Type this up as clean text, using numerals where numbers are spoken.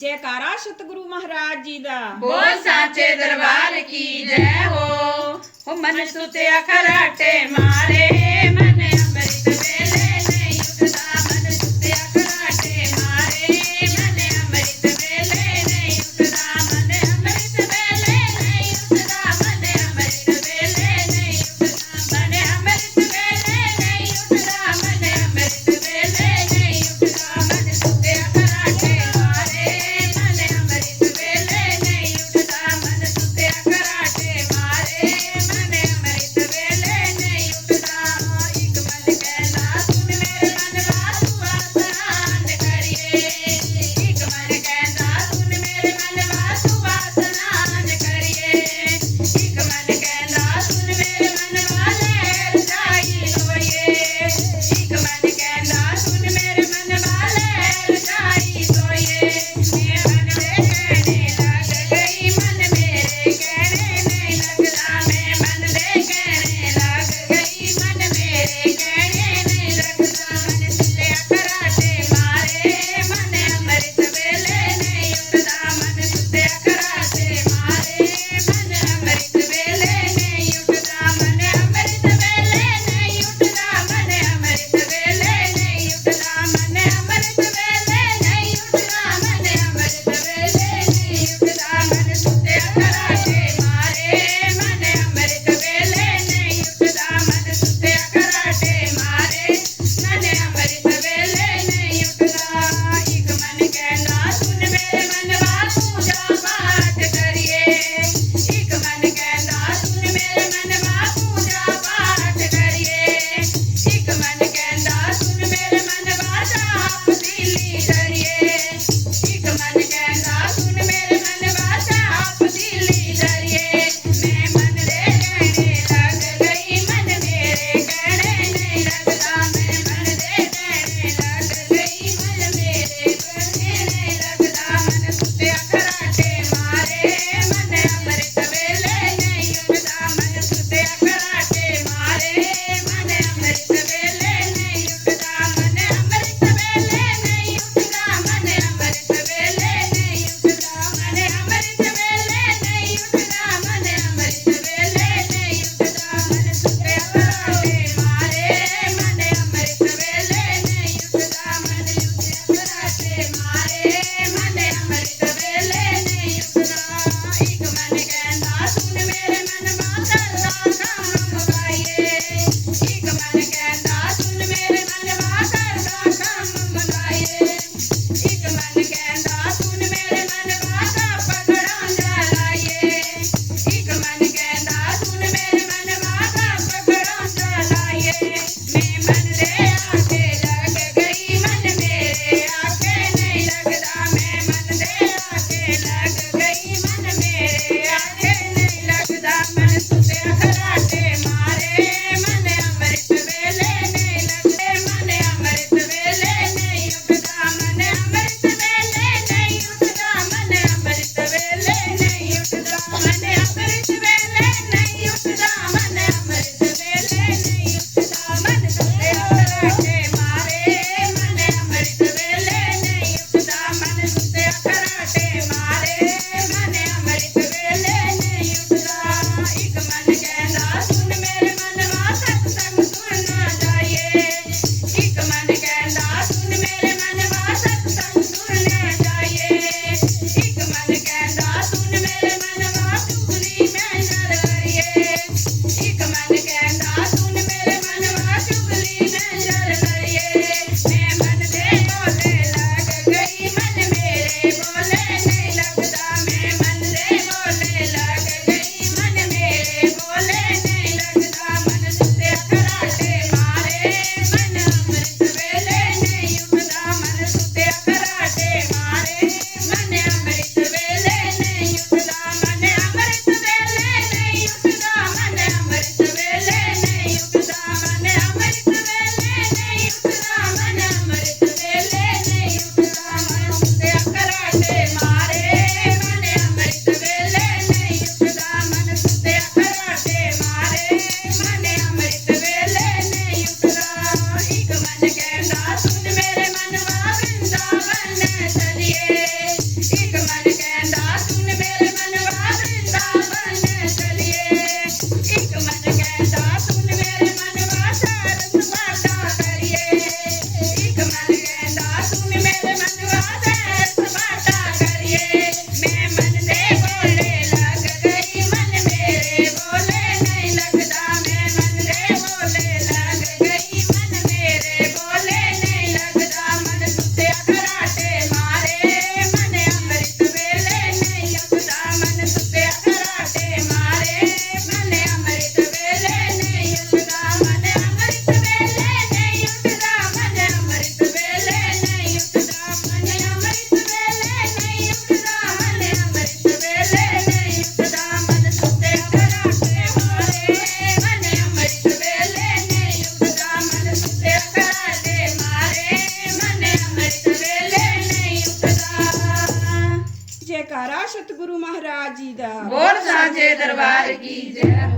जयकारा सतगुरु महाराज जी दा बोल साचे दरबार की जय हो मन सुत्या खराटे मारे मन अमृत वेले नहीं उठदा मन सुत्या खराटे मारे मन अमृत वेले नहीं उठदा मन अमृत वेले नहीं उठदा मन अमृत वेले नहीं उठदा मन अमृत वेले नहीं उठदा मन अमृत वेले नहीं उठदा मन सुत्या खराटे मारे मन अमृत वेले नहीं उठदा मन सुत्या खराटे मारे मन अमृत वेले नहीं उठदा एक मन कहना सुन मेरे मन वासु वासनान करिए एक मन कहना सुन मेरे मन वासु वासनान करिए एक मन कहना सुन मेरे मन वाले रजाई सोइए एक मन कहना सुन मेरे मन वाले रजाई सोइए मैं मन दे कहने लग गई मन मेरे कहने नहीं लगदा मैं मन दे कहने लग गई मन मेरे कहने नहीं लगदा मन सुत्या खराटे मारे मन अमृत वेले नहीं उठदा मन सुत्या खराटे मारे मन अमृत वेले नहीं उठदा मन अमृत वेले नहीं उठदा मन अमृत वेले नहीं उठदा मन अमृत वेले नहीं उठदा मन अमृत वेले नहीं उठदा मन सुत्या खराटे मारे मन अमृत वेले नहीं उठदा मन सुत्या खराटे मारे मन अमृत वेले नहीं उठदा एक मन कहना सुन मेरे मन वा पूजा पाठ करिए एक मन कहना सुन मेरे मन वा पूजा पाठ करिए एक मन कहना सुन मेरे मन वा जाप दिली धरिए एक मन कहना सुन मेरे मन वा जाप दिली धरिए मैं मन दे कहने लग गई मन मेरे कहने नहीं लगदा मैं मन दे कहने लग गई मन मेरे कहने नहीं लगदा मन सुत्या खराटे मारे मन अमृत वेले नहीं उठदा मन सुत्या खराटे मारे मन अमृत वेले नहीं उठदा मन अमृत वेले नहीं उठदा मन अमृत वेले नहीं उठदा ਨਹੀਂ ਉੱਠਦਾ ਮਨ ਅੰਮ੍ਰਿਤ ਵੇਲੇ ਨਹੀਂ ਉੱਠਦਾ ਮਨ ਸੁੱਤਿਆ ਖਰਾਟੇ ਮਾਰੇ ਮਨ ਅੰਮ੍ਰਿਤ ਵੇਲੇ ਨਹੀਂ ਉੱਠਦਾ ਮਨ ਸੁੱਤਿਆ ਖਰਾਟੇ ਮਾਰੇ ਮਨ ਅੰਮ੍ਰਿਤ ਵੇਲੇ ਨਹੀਂ ਉੱਠਦਾ। ਜੈਕਾਰਾ ਸਤਿਗੁਰੂ ਮਹਾਰਾਜ ਜੀ ਦਾ। ਬੋਲ ਸਾਂਝੇ ਦਰਬਾਰ ਕੀ ਜੈ।